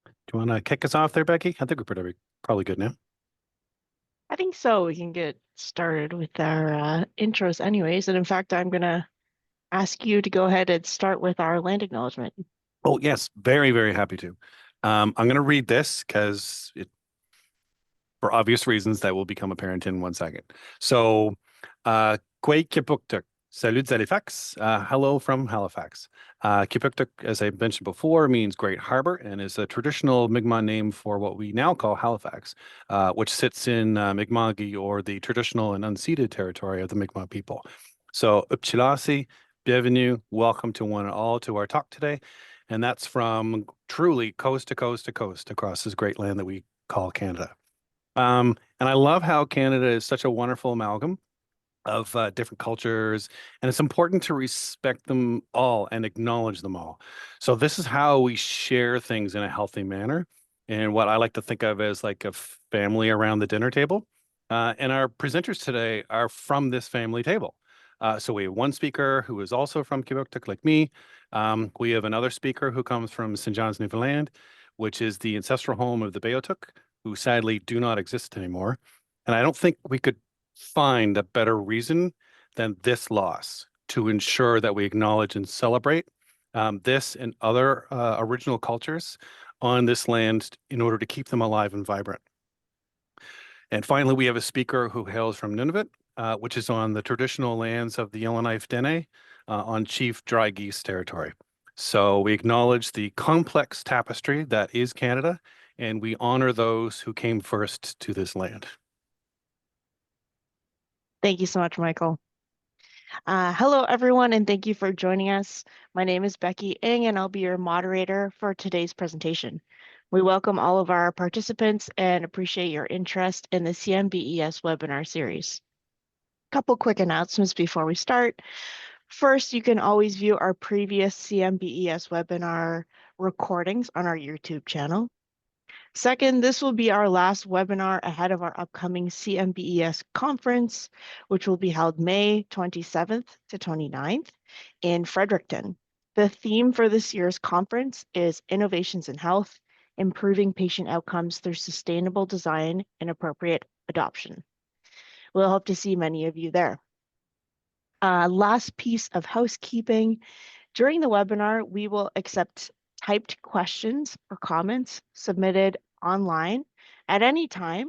Do you want to kick us off there, Becky? I think we're probably good now. I think so. We can get started with our intros anyways. And in fact, I'm going to ask you to go ahead and start with our land acknowledgement. Oh, yes, very, very happy to. I'm going to read this because for obvious reasons that will become apparent in 1 second. So, Kwei Kipuktuk. Salut Halifax. Hello from Halifax. Kipuktuk, as I mentioned before, means Great Harbor and is a traditional Mi'kmaq name for what we now call Halifax, which sits in Mi'kma'ki, or the traditional and unceded territory of the Mi'kmaq people. So, Upchilasi, bienvenue, welcome to one and all to our talk today. And that's from truly coast to coast to coast across this great land that we call Canada. And I love how Canada is such a wonderful amalgam of different cultures, and it's important to respect them all and acknowledge them all. So this is how we share things in a healthy manner, and what I like to think of as like a family around the dinner table. And our presenters today are from this family table. So we have one speaker who is also from Quebec, like me. We have another speaker who comes from St. John's, Newfoundland, which is the ancestral home of the Beothuk, who sadly do not exist anymore. And I don't think we could find a better reason than this loss to ensure that we acknowledge and celebrate this and other original cultures on this land in order to keep them alive and vibrant. And finally, we have a speaker who hails from Nunavut, which is on the traditional lands of the Yellowknife Dene on Chief Dry Geese territory. So we acknowledge the complex tapestry that is Canada, and we honor those who came first to this land. Thank you so much, Michael. Hello, everyone, and thank you for joining us. My name is Becky Ng, and I'll be your moderator for today's presentation. We welcome all of our participants and appreciate your interest in the CMBES webinar series. A couple quick announcements before we start. First, you can always view our previous CMBES webinar recordings on our YouTube channel. Second, this will be our last webinar ahead of our upcoming CMBES conference, which will be held May 27th to 29th in Fredericton. The theme for this year's conference is Innovations in Health, Improving Patient Outcomes Through Sustainable Design and Appropriate Adoption. We'll hope to see many of you there. Last piece of housekeeping. During the webinar, we will accept typed questions or comments submitted online at any time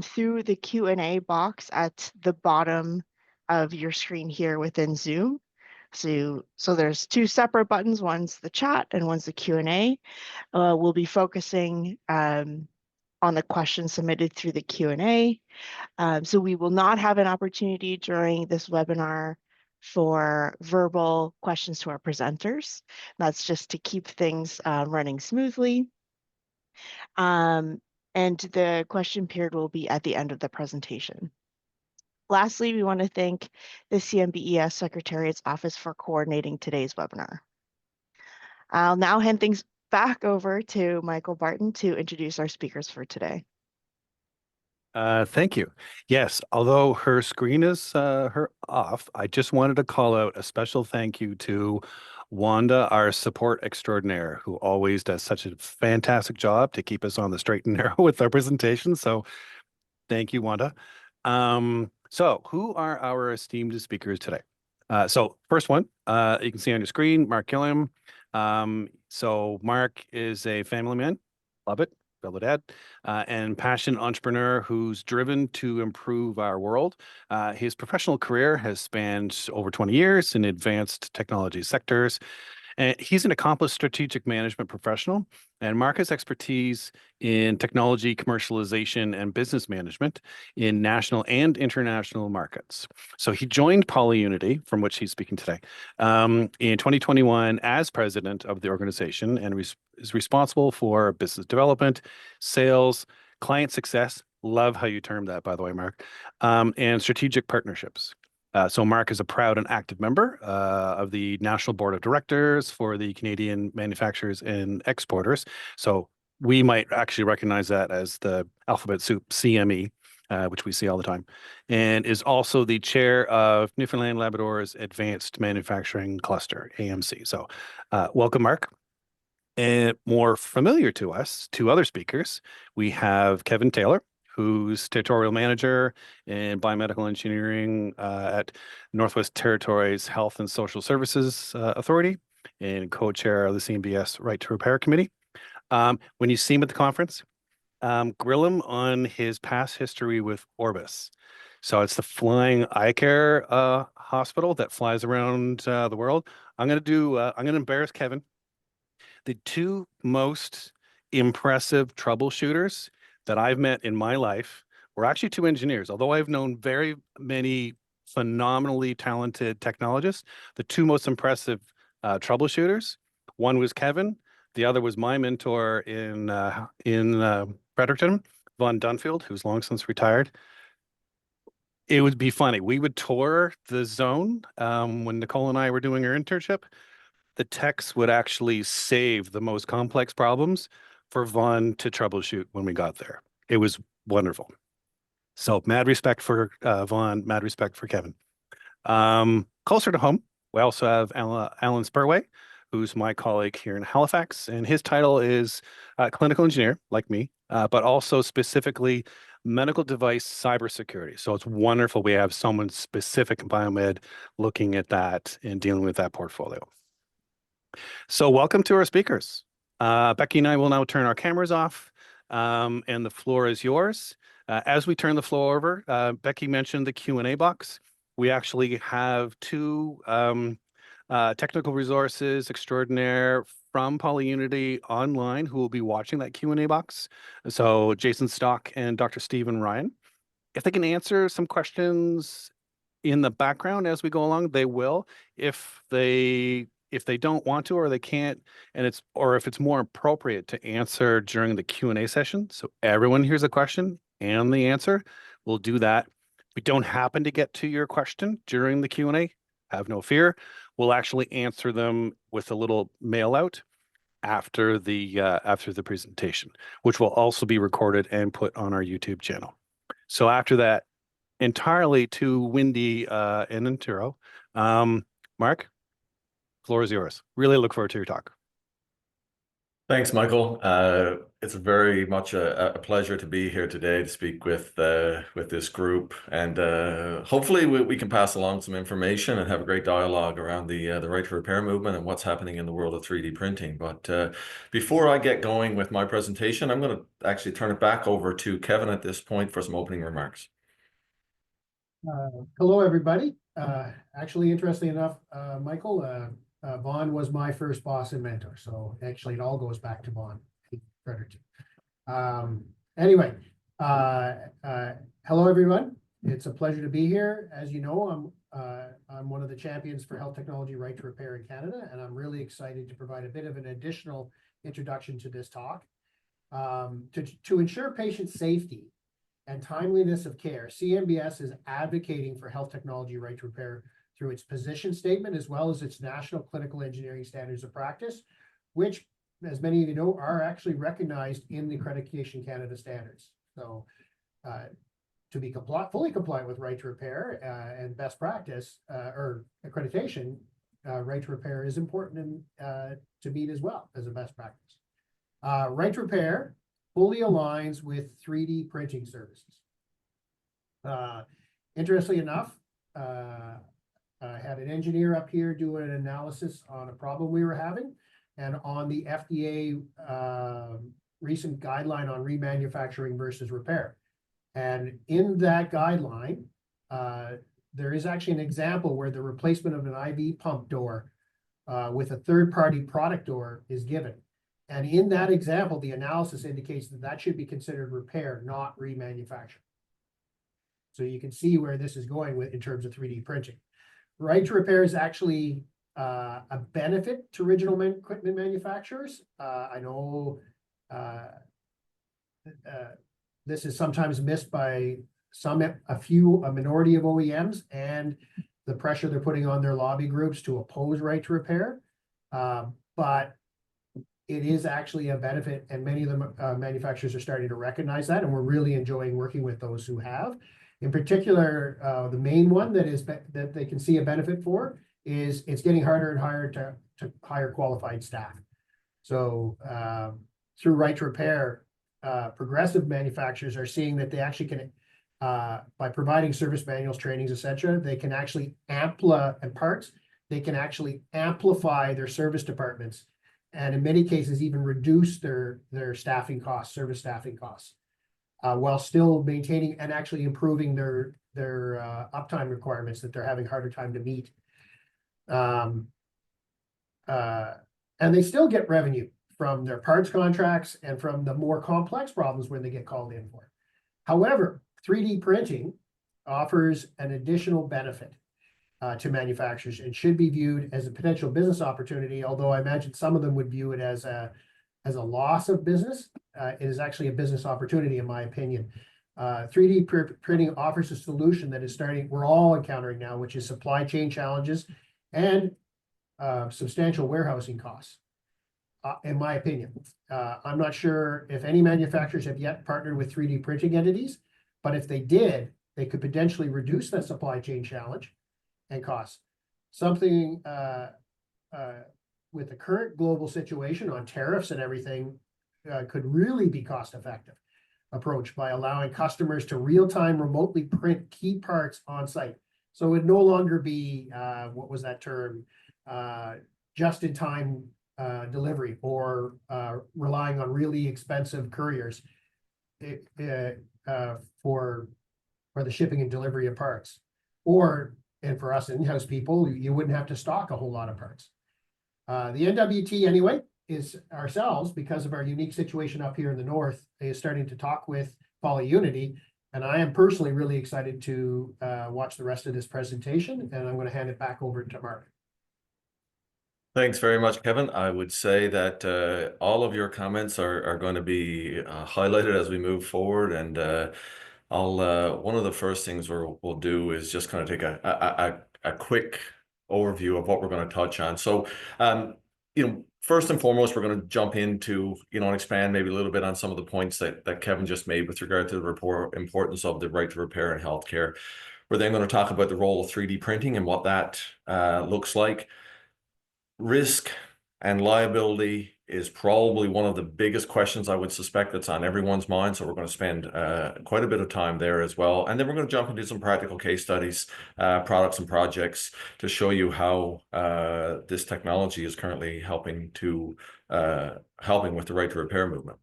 through the Q&A box at the bottom of your screen here within Zoom. So there's two separate buttons. One's the chat and one's the Q&A. We'll be focusing on the questions submitted through the Q&A. So we will not have an opportunity during this webinar for verbal questions to our presenters. That's just to keep things running smoothly. And the question period will be at the end of the presentation. Lastly, we want to thank the CMBES Secretariat's Office for coordinating today's webinar. I'll now hand things back over to Michael Barton to introduce our speakers for today. Thank you. Yes, although her screen is her off, I just wanted to call out a special thank you to Wanda, our support extraordinaire, who always does such a fantastic job to keep us on the straight and narrow with our presentation. So thank you, Wanda. So who are our esteemed speakers today? So first one, you can see on your screen, Mark Gillingham. So Mark is a family man, love it, fellow dad, and passionate entrepreneur who's driven to improve our world. His professional career has spanned over 20 years in advanced technology sectors. And he's an accomplished strategic management professional, and Mark has expertise in technology, commercialization, and business management in national and international markets. So he joined PolyUnity, from which he's speaking today, in 2021 as president of the organization, and is responsible for business development, sales, client success. Love how you termed that, by the way, Mark, and strategic partnerships. So Mark is a proud and active member of the National Board of Directors for the Canadian Manufacturers and Exporters. So we might actually recognize that as the alphabet soup CME, which we see all the time, and is also the chair of Newfoundland Labrador's Advanced Manufacturing Cluster, AMC. So welcome, Mark. And more familiar to us, two other speakers, we have Kevin Taylor, who's territorial manager in biomedical engineering at Northwest Territories Health and Social Services Authority and co-chair of the CMBES Right to Repair Committee. When you see him at the conference, grill him on his past history with Orbis. So it's the flying eye care hospital that flies around the world. I'm going to embarrass Kevin. The two most impressive troubleshooters that I've met in my life were actually two engineers. Although I've known very many phenomenally talented technologists, the two most impressive troubleshooters, one was Kevin, the other was my mentor in Fredericton, Von Dunfield, who's long since retired. It would be funny. We would tour the zone when Nicole and I were doing our internship. The techs would actually save the most complex problems for Vaughn to troubleshoot when we got there. It was wonderful. So mad respect for Vaughn, mad respect for Kevin. Closer to home, we also have Alan Spurway, who's my colleague here in Halifax, and his title is clinical engineer, like me, but also specifically medical device cybersecurity. So it's wonderful we have someone specific in biomed looking at that and dealing with that portfolio. So welcome to our speakers. Becky and I will now turn our cameras off, and the floor is yours. As we turn the floor over, Becky mentioned the Q&A box. We actually have two technical resources extraordinaire from PolyUnity online who will be watching that Q&A box. So Jason Stock and Dr. Stephen Ryan. If they can answer some questions in the background as we go along, they will. If they don't want to or they can't, or if it's more appropriate to answer during the Q&A session, so everyone hears a question and the answer, we'll do that. If we don't happen to get to your question during the Q&A, have no fear. We'll actually answer them with a little mail out after the presentation, which will also be recorded and put on our YouTube channel. So after that entirely too windy an intro, Mark, floor is yours. Really look forward to your talk. Thanks, Michael. It's very much a pleasure to be here today to speak with this group, and hopefully we can pass along some information and have a great dialogue around the right to repair movement and what's happening in the world of 3D printing. But before I get going with my presentation, I'm going to actually turn it back over to Kevin at this point for some opening remarks. Hello, everybody. Actually, interestingly enough, Michael, Vaughn was my first boss and mentor. So actually, it all goes back to Vaughn Fredericton. Anyway, hello, everyone. It's a pleasure to be here. As you know, I'm one of the champions for health technology right to repair in Canada, and I'm really excited to provide a bit of an additional introduction to this talk. To ensure patient safety and timeliness of care, CMBES is advocating for health technology right to repair through its position statement, as well as its national clinical engineering standards of practice, which, as many of you know, are actually recognized in the Accreditation Canada standards. So to be fully compliant with right to repair and best practice or accreditation, right to repair is important to meet as well as a best practice. Right to repair fully aligns with 3D printing services. Interestingly enough, I had an engineer up here do an analysis on a problem we were having, and on the FDA recent guideline on remanufacturing versus repair. And in that guideline, there is actually an example where the replacement of an IV pump door with a third-party product door is given. And in that example, the analysis indicates that that should be considered repair, not remanufacture. So you can see where this is going with in terms of 3D printing. Right to repair is actually a benefit to original equipment manufacturers. I know this is sometimes missed by a minority of OEMs and the pressure they're putting on their lobby groups to oppose right to repair. But it is actually a benefit, and many of the manufacturers are starting to recognize that, and we're really enjoying working with those who have. In particular, the main one that they can see a benefit for is it's getting harder and harder to hire qualified staff. So through right to repair, progressive manufacturers are seeing that they actually can, by providing service manuals, trainings, etc., they can actually they can actually amplify their service departments, and in many cases even reduce their staffing costs, service staffing costs, while still maintaining and actually improving their uptime requirements that they're having a harder time to meet. And they still get revenue from their parts contracts and from the more complex problems when they get called in for. However, 3D printing offers an additional benefit to manufacturers and should be viewed as a potential business opportunity, although I imagine some of them would view it as a loss of business. It is actually a business opportunity, in my opinion. 3D printing offers a solution that we're all encountering now, which is supply chain challenges and substantial warehousing costs, in my opinion. I'm not sure if any manufacturers have yet partnered with 3D printing entities, but if they did, they could potentially reduce that supply chain challenge and costs. Something with the current global situation on tariffs and everything could really be cost effective approach by allowing customers to real-time remotely print key parts on site. So it would no longer be, what was that term? Just-in-time delivery, or relying on really expensive couriers for the shipping and delivery of parts. And for us in-house people, you wouldn't have to stock a whole lot of parts. The NWT anyway is ourselves, because of our unique situation up here in the north, is starting to talk with PolyUnity, and I am personally really excited to watch the rest of this presentation, and I'm going to hand it back over to Mark. Thanks very much, Kevin. I would say that all of your comments are going to be highlighted as we move forward, and one of the first things we'll do is just kind of take a quick overview of what we're going to touch on. So, first and foremost, we're going to jump into, and expand maybe a little bit on some of the points that Kevin just made with regard to the importance of the right to repair in healthcare. We're then going to talk about the role of 3D printing and what that looks like. Risk and liability is probably one of the biggest questions I would suspect that's on everyone's mind. So we're going to spend quite a bit of time there as well. And then we're going to jump into some practical case studies, products and projects to show you how this technology is currently helping with the right to repair movement.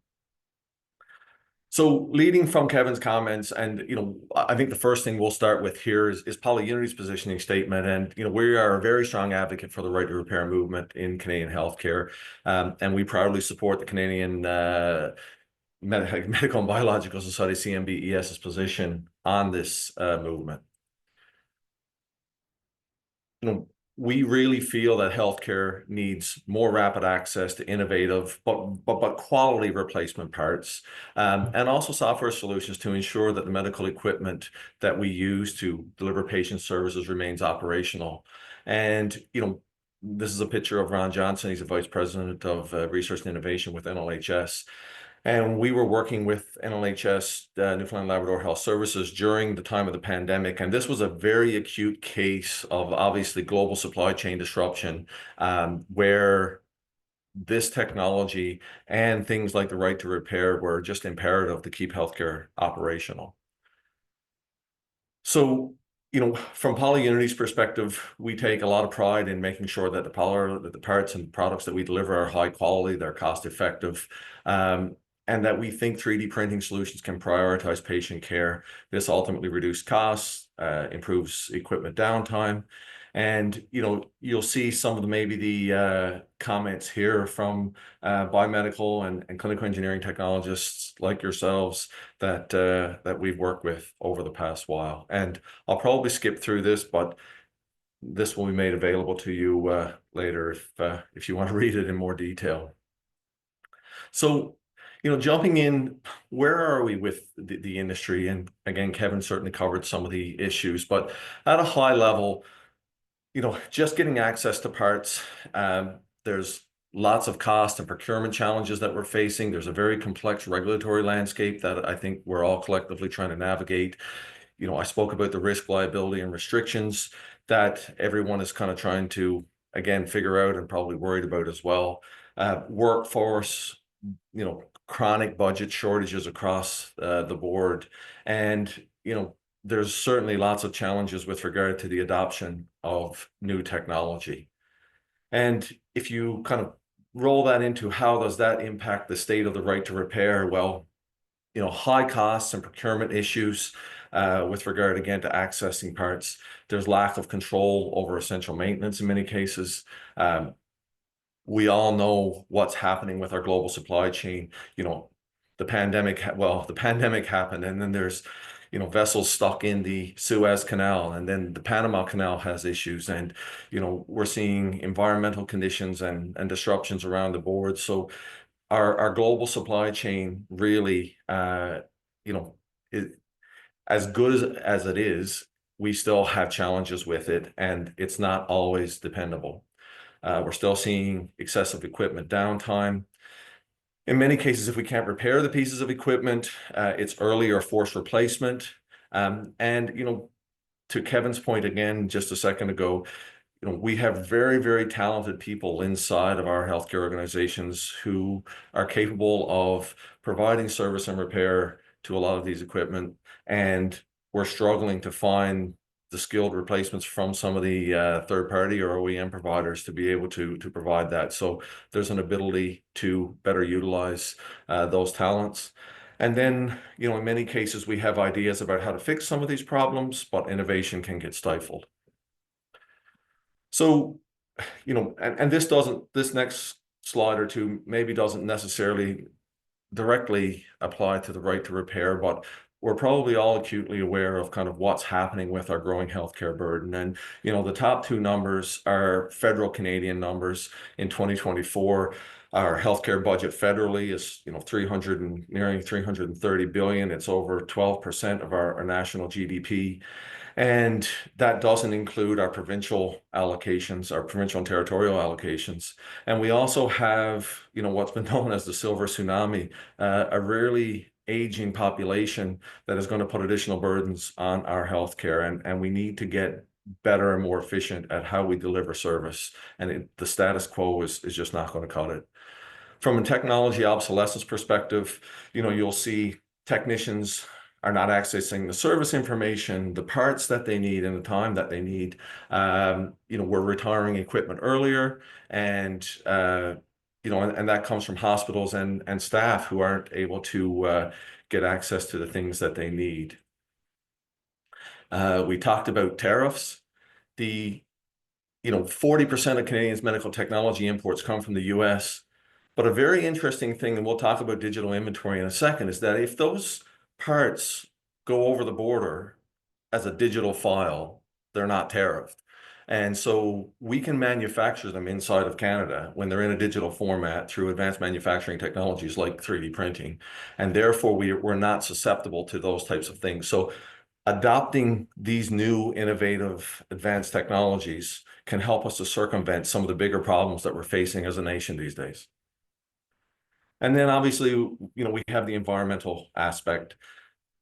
So leading from Kevin's comments, and I think the first thing we'll start with here is PolyUnity's positioning statement, and we are a very strong advocate for the right to repair movement in Canadian healthcare, and we proudly support the Canadian Medical and Biological Society (CMBES's) position on this movement. We really feel that healthcare needs more rapid access to innovative but quality replacement parts, and also software solutions to ensure that the medical equipment that we use to deliver patient services remains operational. And this is a picture of Ron Johnson. He's a vice president of research and innovation with NLHS. And we were working with NLHS, Newfoundland Labrador Health Services, during the time of the pandemic. And this was a very acute case of obviously global supply chain disruption, where this technology and things like the right to repair were just imperative to keep healthcare operational. So, from PolyUnity's perspective, we take a lot of pride in making sure that the parts and products that we deliver are high quality, they're cost effective, and that we think 3D printing solutions can prioritize patient care. This ultimately reduces costs, improves equipment downtime. And, you'll see some of the comments here from biomedical and clinical engineering technologists like yourselves that we've worked with over the past while. And I'll probably skip through this, but this will be made available to you later if you want to read it in more detail. So, jumping in, where are we with the industry? And again, Kevin certainly covered some of the issues, but at a high level, just getting access to parts, there's lots of cost and procurement challenges that we're facing. There's a very complex regulatory landscape that I think we're all collectively trying to navigate. I spoke about the risk, liability, and restrictions that everyone is kind of trying to, again, figure out and probably worried about as well. workforce, chronic budget shortages across the board. And, there's certainly lots of challenges with regard to the adoption of new technology. And if you kind of roll that into how does that impact the state of the right to repair? Well, high costs and procurement issues with regard, again, to accessing parts. There's lack of control over essential maintenance in many cases. We all know what's happening with our global supply chain. The pandemic happened, and then there's, vessels stuck in the Suez Canal, and then the Panama Canal has issues, and, we're seeing environmental conditions and disruptions around the board. So our global supply chain really, as good as it is, we still have challenges with it, and it's not always dependable. We're still seeing excessive equipment downtime. In many cases, if we can't repair the pieces of equipment, it's early or forced replacement. And, to Kevin's point again, just a second ago, we have very, very talented people inside of our healthcare organizations who are capable of providing service and repair to a lot of these equipment. And we're struggling to find the skilled replacements from some of the third-party or OEM providers to be able to provide that. So there's an ability to better utilize those talents. And then, in many cases, we have ideas about how to fix some of these problems, but innovation can get stifled. So, and this next slide or two maybe doesn't necessarily directly apply to the right to repair, but we're probably all acutely aware of kind of what's happening with our growing healthcare burden. And, the top two numbers are federal Canadian numbers. In 2024, our healthcare budget federally is, nearing 330 billion. It's over 12% of our national GDP. And that doesn't include our provincial allocations, our provincial and territorial allocations. And we also have, what's been known as the silver tsunami, a really aging population that is going to put additional burdens on our healthcare. And we need to get better and more efficient at how we deliver service. And the status quo is just not going to cut it. From a technology obsolescence perspective, you'll see technicians are not accessing the service information, the parts that they need, and the time that they need. We're retiring equipment earlier, and and that comes from hospitals and staff who aren't able to get access to the things that they need. We talked about tariffs. 40% of Canadians' medical technology imports come from the US. But a very interesting thing, and we'll talk about digital inventory in a second, is that if those parts go over the border as a digital file, they're not tariffed. And so we can manufacture them inside of Canada when they're in a digital format through advanced manufacturing technologies like 3D printing. And therefore, we're not susceptible to those types of things. So adopting these new innovative advanced technologies can help us to circumvent some of the bigger problems that we're facing as a nation these days. And then obviously, we have the environmental aspect.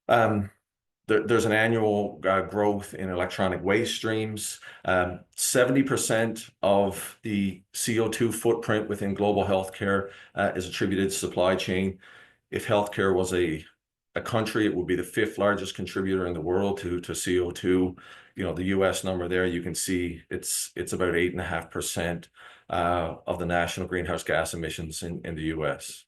There's an annual growth in electronic waste streams. 70% of the CO2 footprint within global healthcare is attributed to supply chain. If healthcare was a country, it would be the 5th largest contributor in the world to CO2. The US number there, you can see it's about 8.5% of the national greenhouse gas emissions in the US.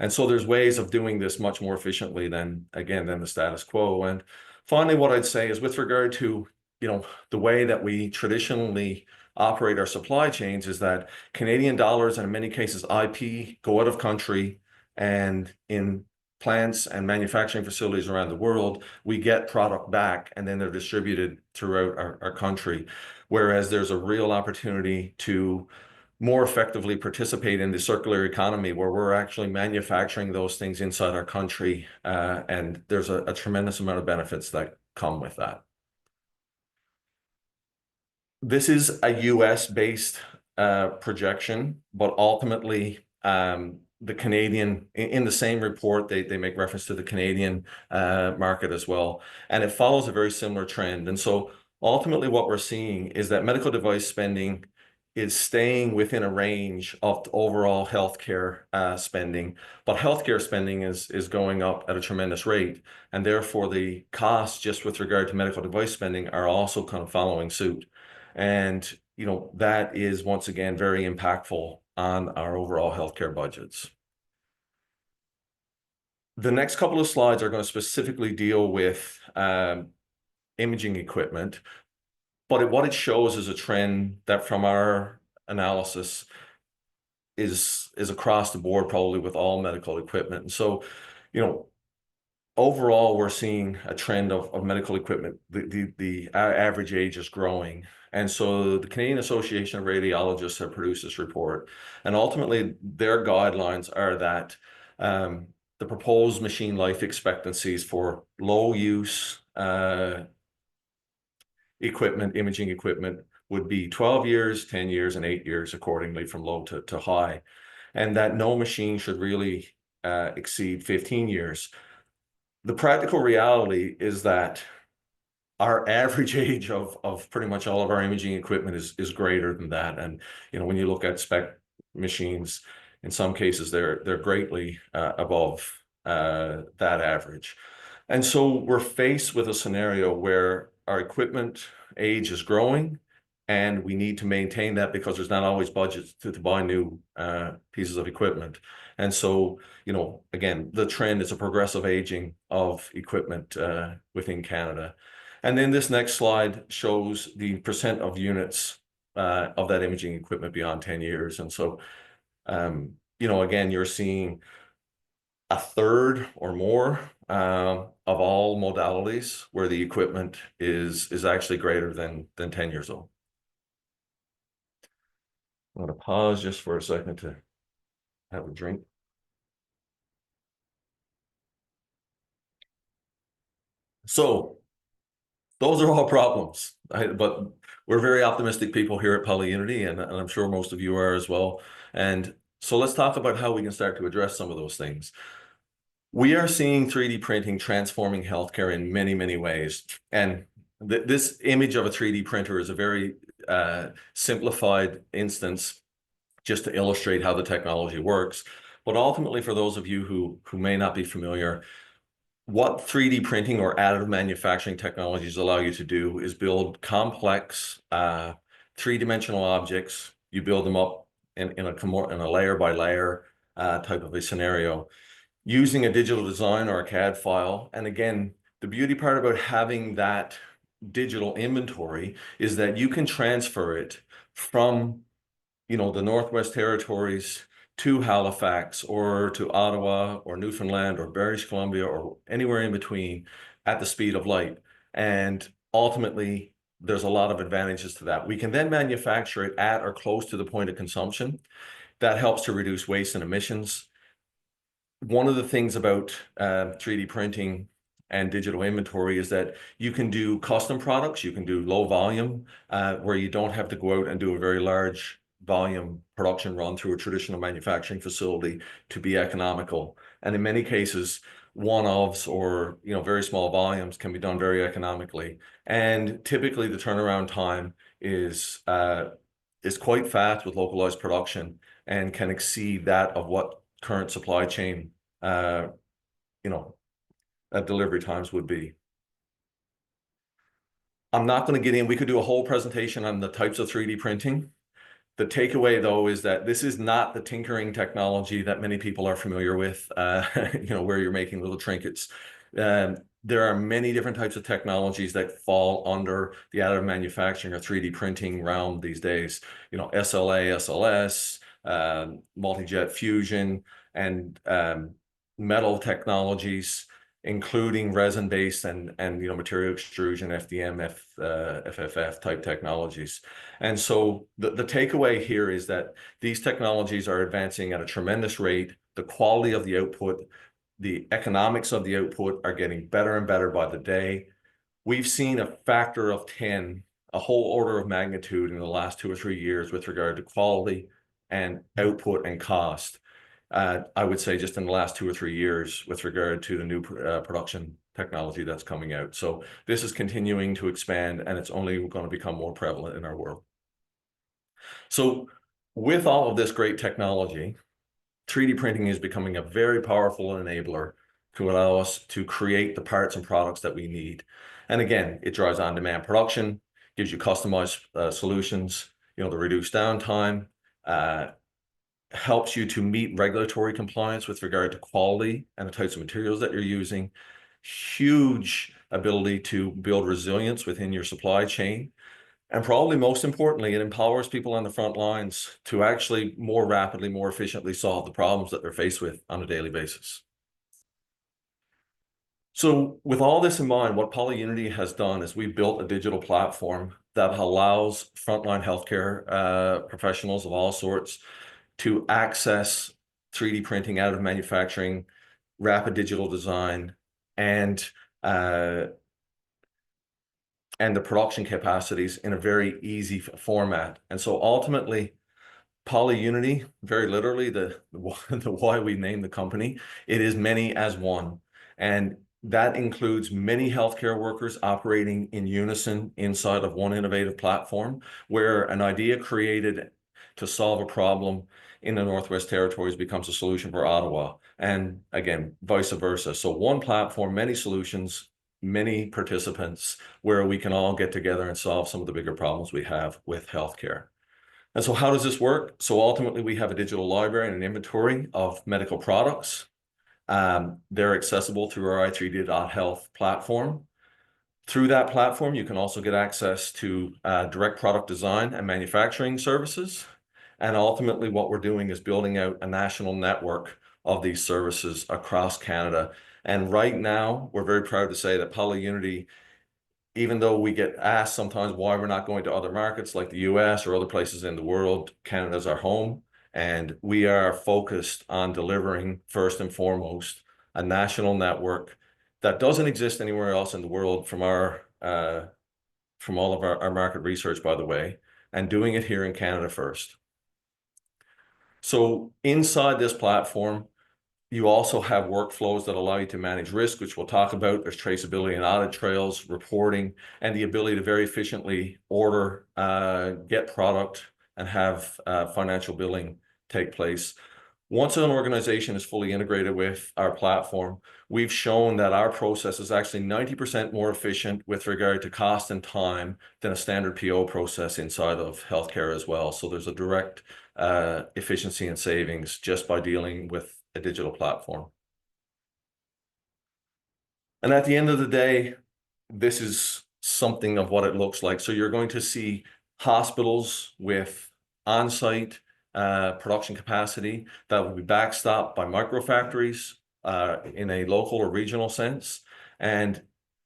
And so there's ways of doing this much more efficiently than the status quo. And finally, what I'd say is with regard to, the way that we traditionally operate our supply chains is that Canadian dollars and in many cases IP go out of country, and in plants and manufacturing facilities around the world, we get product back and then they're distributed throughout our country. Whereas there's a real opportunity to more effectively participate in the circular economy where we're actually manufacturing those things inside our country. And there's a tremendous amount of benefits that come with that. This is a US-based projection, but ultimately the Canadian, in the same report, they make reference to the Canadian market as well. And it follows a very similar trend. And so ultimately what we're seeing is that medical device spending is staying within a range of the overall healthcare spending, but healthcare spending is going up at a tremendous rate, and therefore the costs just with regard to medical device spending are also kind of following suit. And you know, that is once again very impactful on our overall healthcare budgets. The next couple of slides are going to specifically deal with imaging equipment, but what it shows is a trend that from our analysis is across the board, probably with all medical equipment. And so, you know, overall, we're seeing a trend of medical equipment. The average age is growing. And so the Canadian Association of Radiologists have produced this report. And ultimately, their guidelines are that the proposed machine life expectancies for low use equipment, imaging equipment, would be 12 years, 10 years, and 8 years accordingly from low to high. And that no machine should really exceed 15 years. The practical reality is that our average age of pretty much all of our imaging equipment is greater than that. And, you know, when you look at spec machines, in some cases, they're greatly above that average. And so we're faced with a scenario where our equipment age is growing, and we need to maintain that because there's not always budgets to buy new pieces of equipment. And so, you know, again, the trend is a progressive aging of equipment within Canada. And then this next slide shows the percent of units of that imaging equipment beyond 10 years. And so, you know, again, you're seeing a third or more of all modalities where the equipment is actually greater than 10 years old. I'm going to pause just for a second to have a drink. So those are all problems, but we're very optimistic people here at PolyUnity, and I'm sure most of you are as well. And so let's talk about how we can start to address some of those things. We are seeing 3D printing transforming healthcare in many, many ways. And this image of a 3D printer is a very simplified instance just to illustrate how the technology works. But ultimately, for those of you who may not be familiar, what 3D printing or additive manufacturing technologies allow you to do is build complex three-dimensional objects. You build them up in a layer by layer type of a scenario using a digital design or a CAD file. And again, the beauty part about having that digital inventory is that you can transfer it from, you know, the Northwest Territories to Halifax or to Ottawa or Newfoundland or British Columbia or anywhere in between at the speed of light. And ultimately, there's a lot of advantages to that. We can then manufacture it at or close to the point of consumption. That helps to reduce waste and emissions. One of the things about 3D printing and digital inventory is that you can do custom products, you can do low volume, where you don't have to go out and do a very large volume production run through a traditional manufacturing facility to be economical. And in many cases, one-offs or, you know, very small volumes can be done very economically. And typically the turnaround time is quite fast with localized production and can exceed that of what current supply chain, you know, delivery times would be. I'm not going to get in. We could do a whole presentation on the types of 3D printing. The takeaway, though, is that this is not the tinkering technology that many people are familiar with, you know, where you're making little trinkets. There are many different types of technologies that fall under the additive manufacturing or 3D printing realm these days. You know, SLA, SLS, multi-jet fusion, and metal technologies, including resin-based and you know, material extrusion, FDM, FFF type technologies. And so the takeaway here is that these technologies are advancing at a tremendous rate. The quality of the output, the economics of the output are getting better and better by the day. We've seen a factor of 10, a whole order of magnitude in the last 2 or 3 years with regard to quality and output and cost. I would say just in the last 2 or 3 years with regard to the new production technology that's coming out. So this is continuing to expand, and it's only going to become more prevalent in our world. So with all of this great technology, 3D printing is becoming a very powerful enabler to allow us to create the parts and products that we need. And again, it drives on-demand production, gives you customized solutions, the reduced downtime, helps you to meet regulatory compliance with regard to quality and the types of materials that you're using, huge ability to build resilience within your supply chain. And probably most importantly, it empowers people on the front lines to actually more rapidly, more efficiently solve the problems that they're faced with on a daily basis. So with all this in mind, what PolyUnity has done is we've built a digital platform that allows frontline healthcare professionals of all sorts to access 3D printing, additive manufacturing, rapid digital design, and the production capacities in a very easy format. And so ultimately, PolyUnity, very literally, the why we named the company, it is many as one. And that includes many healthcare workers operating in unison inside of one innovative platform, where an idea created to solve a problem in the Northwest Territories becomes a solution for Ottawa. And again, vice versa. So one platform, many solutions, many participants, where we can all get together and solve some of the bigger problems we have with healthcare. And so how does this work? So ultimately, we have a digital library and an inventory of medical products. They're accessible through our i3D.health platform. Through that platform, you can also get access to direct product design and manufacturing services. And ultimately, what we're doing is building out a national network of these services across Canada. And right now, we're very proud to say that PolyUnity, even though we get asked sometimes why we're not going to other markets like the US or other places in the world, Canada's our home. And we are focused on delivering, first and foremost, a national network that doesn't exist anywhere else in the world from all of our market research, by the way, and doing it here in Canada first. So inside this platform, you also have workflows that allow you to manage risk, which we'll talk about. There's traceability and audit trails, reporting, and the ability to very efficiently order, get product, and have financial billing take place. Once an organization is fully integrated with our platform, we've shown that our process is actually 90% more efficient with regard to cost and time than a standard PO process inside of healthcare as well. So there's a direct efficiency and savings just by dealing with a digital platform. And at the end of the day, this is something of what it looks like. So you're going to see hospitals with on-site production capacity that will be backstopped by microfactories in a local or regional sense. And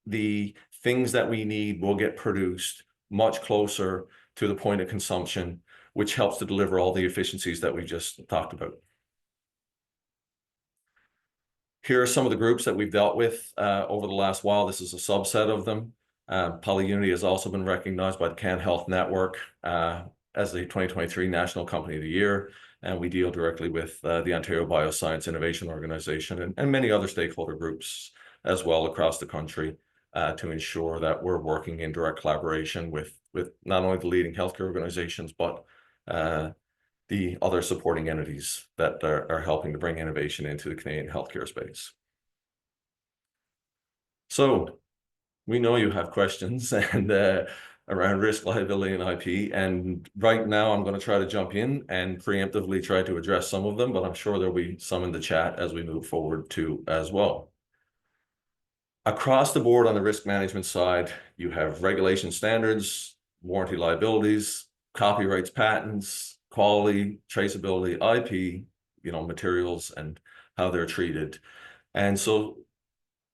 the things that we need will get produced much closer to the point of consumption, which helps to deliver all the efficiencies that we just talked about. Here are some of the groups that we've dealt with over the last while. This is a subset of them. PolyUnity has also been recognized by the Can Health Network as the 2023 National Company of the Year. And we deal directly with the Ontario Bioscience Innovation Organization and many other stakeholder groups as well across the country to ensure that we're working in direct collaboration with not only the leading healthcare organizations, but the other supporting entities that are helping to bring innovation into the Canadian healthcare space. So we know you have questions and around risk, liability, and IP. And right now I'm going to try to jump in and preemptively try to address some of them, but I'm sure there'll be some in the chat as we move forward too as well. Across the board on the risk management side, you have regulation standards, warranty liabilities, copyrights, patents, quality, traceability, IP, materials and how they're treated. And so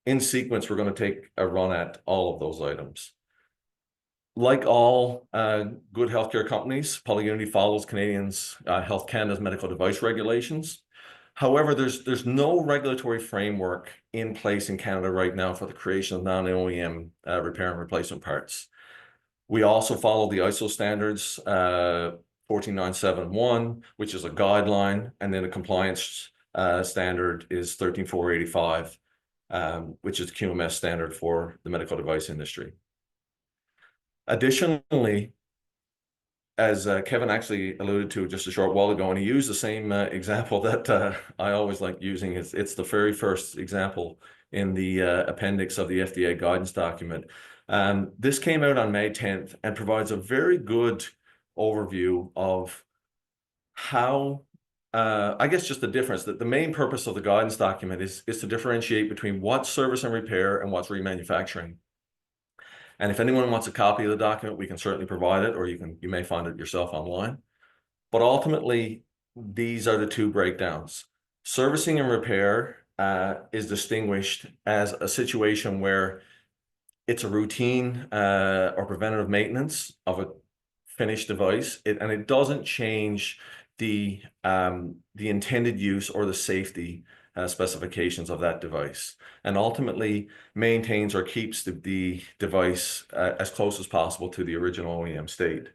in sequence, we're going to take a run at all of those items. Like all good healthcare companies, PolyUnity follows Health Canada's medical device regulations. However, there's no regulatory framework in place in Canada right now for the creation of non-OEM repair and replacement parts. We also follow the ISO standards 14971, which is a guideline, and then a compliance standard is 13485, which is the QMS standard for the medical device industry. Additionally, as Kevin actually alluded to just a short while ago, and he used the same example that I always like using. It's the very first example in the appendix of the FDA guidance document. This came out on May 10th and provides a very good overview of how, I guess just the difference, that the main purpose of the guidance document is to differentiate between what's service and repair and what's remanufacturing. And if anyone wants a copy of the document, we can certainly provide it, or you may find it yourself online. But ultimately, these are the two breakdowns. Servicing and repair is distinguished as a situation where it's a routine or preventative maintenance of a finished device, and it doesn't change the intended use or the safety specifications of that device, and ultimately maintains or keeps the device as close as possible to the original OEM state.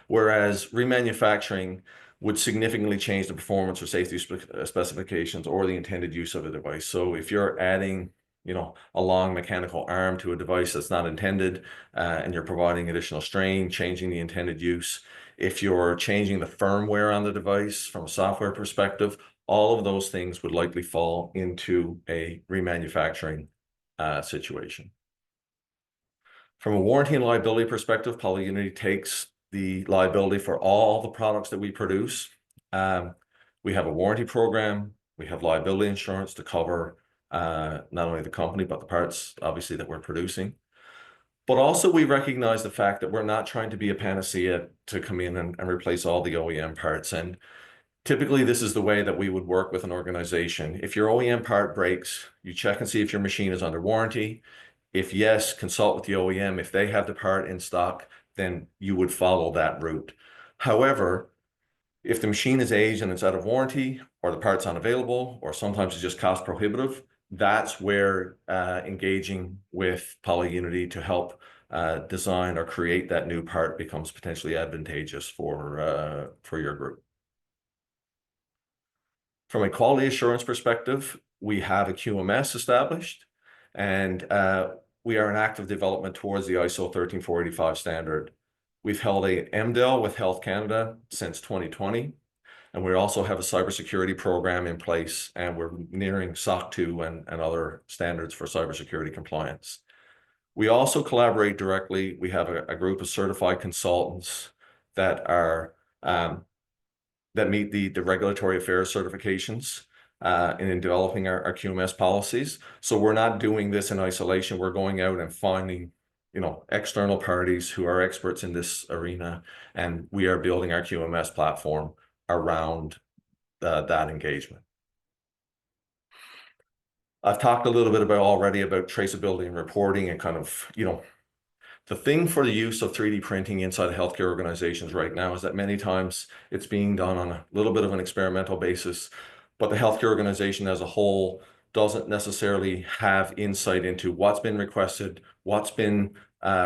Whereas remanufacturing would significantly change the performance or safety specifications or the intended use of a device. So if you're adding, a long mechanical arm to a device that's not intended, and you're providing additional strain, changing the intended use, if you're changing the firmware on the device from a software perspective, all of those things would likely fall into a remanufacturing situation. From a warranty and liability perspective, PolyUnity takes the liability for all the products that we produce. We have a warranty program. We have liability insurance to cover not only the company, but the parts, obviously, that we're producing. But also we recognize the fact that we're not trying to be a panacea to come in and replace all the OEM parts. And typically this is the way that we would work with an organization. If your OEM part breaks, you check and see if your machine is under warranty. If yes, consult with the OEM. If they have the part in stock, then you would follow that route. However, if the machine is aged and it's out of warranty, or the part's unavailable, or sometimes it's just cost prohibitive, that's where engaging with PolyUnity to help design or create that new part becomes potentially advantageous for your group. From a quality assurance perspective, we have a QMS established, and we are in active development towards the ISO 13485 standard. We've held a MDEL with Health Canada since 2020. And we also have a cybersecurity program in place, and we're nearing SOC 2 and other standards for cybersecurity compliance. We also collaborate directly. We have a group of certified consultants that are that meet the regulatory affairs certifications in developing our QMS policies. So we're not doing this in isolation. We're going out and finding external parties who are experts in this arena, and we are building our QMS platform around that engagement. I've talked a little bit already about traceability and reporting, and kind of, the thing for the use of 3D printing inside healthcare organizations right now is that many times it's being done on a little bit of an experimental basis, but the healthcare organization as a whole doesn't necessarily have insight into what's been requested, what's been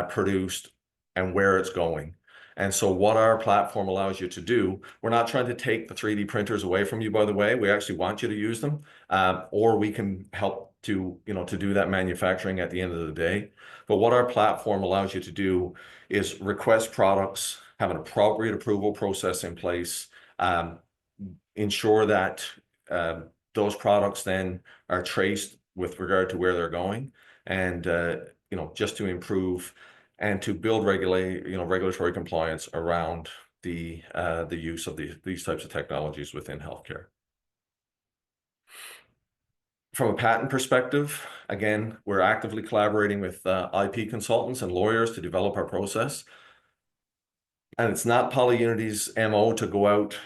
produced, and where it's going. And so what our platform allows you to do, we're not trying to take the 3D printers away from you, by the way. We actually want you to use them, or we can help to do that manufacturing at the end of the day. But what our platform allows you to do is request products, have an appropriate approval process in place, ensure that those products then are traced with regard to where they're going, and just to improve and to build regulatory compliance around the use of these types of technologies within healthcare. From a patent perspective, again, we're actively collaborating with IP consultants and lawyers to develop our process. And it's not PolyUnity's MO to go out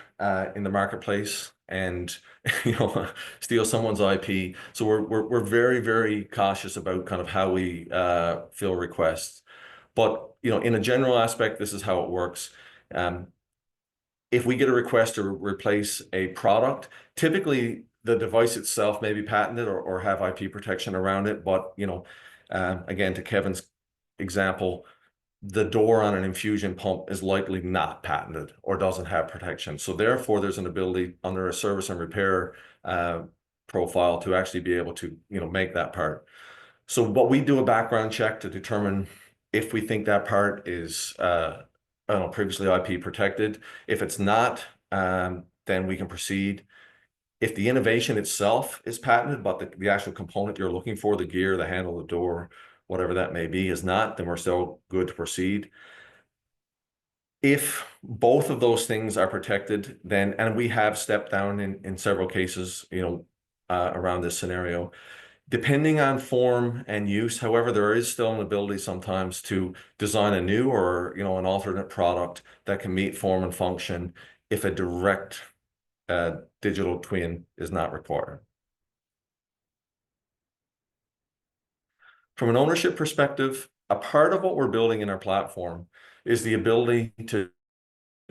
in the marketplace and steal someone's IP. So we're very, very cautious about kind of how we fill requests. But in a general aspect, this is how it works. If we get a request to replace a product, typically the device itself may be patented or have IP protection around it. But again, to Kevin's example, the door on an infusion pump is likely not patented or doesn't have protection. So therefore, there's an ability under a service and repair profile to actually be able to make that part. So what we do a background check to determine if we think that part is previously IP protected. If it's not, then we can proceed. If the innovation itself is patented, but the actual component you're looking for, the gear, the handle, the door, whatever that may be, is not, then we're still good to proceed. If both of those things are protected, then, and we have stepped down in several cases, around this scenario, depending on form and use, however, there is still an ability sometimes to design a new or, an alternate product that can meet form and function if a direct digital twin is not required. From an ownership perspective, a part of what we're building in our platform is the ability to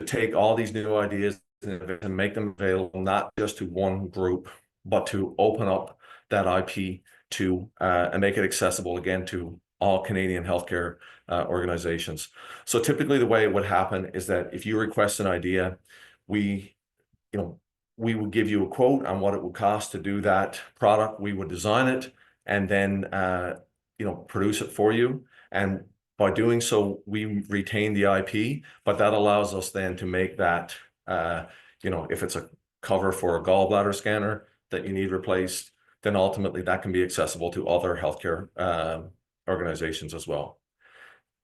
take all these new ideas and make them available not just to one group, but to open up that IP to and make it accessible again to all Canadian healthcare organizations. So typically the way it would happen is that if you request an idea, we would give you a quote on what it would cost to do that product. We would design it and then produce it for you. And by doing so, we retain the IP, but that allows us then to make that, if it's a cover for a gallbladder scanner that you need replaced, then ultimately that can be accessible to other healthcare organizations as well.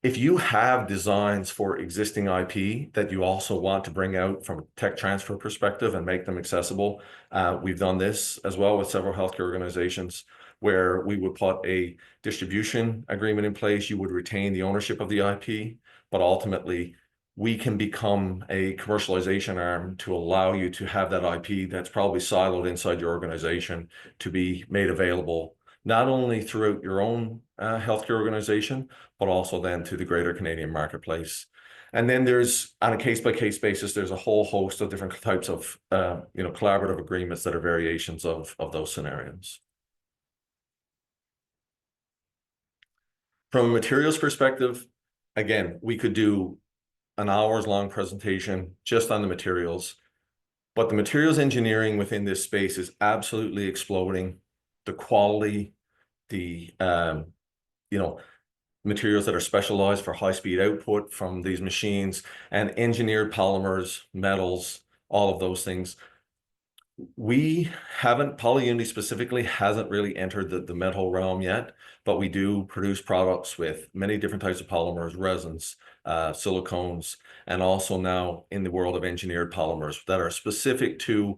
If you have designs for existing IP that you also want to bring out from a tech transfer perspective and make them accessible, we've done this as well with several healthcare organizations where we would put a distribution agreement in place. You would retain the ownership of the IP, but ultimately we can become a commercialization arm to allow you to have that IP that's probably siloed inside your organization to be made available, not only throughout your own healthcare organization, but also then to the greater Canadian marketplace. And then there's, on a case-by-case basis, there's a whole host of different types of collaborative agreements that are variations of those scenarios. From a materials perspective, again, we could do an hours-long presentation just on the materials, but the materials engineering within this space is absolutely exploding. The quality, the materials that are specialized for high-speed output from these machines, and engineered polymers, metals, all of those things. PolyUnity specifically hasn't really entered the metal realm yet, but we do produce products with many different types of polymers, resins, silicones, and also now in the world of engineered polymers that are specific to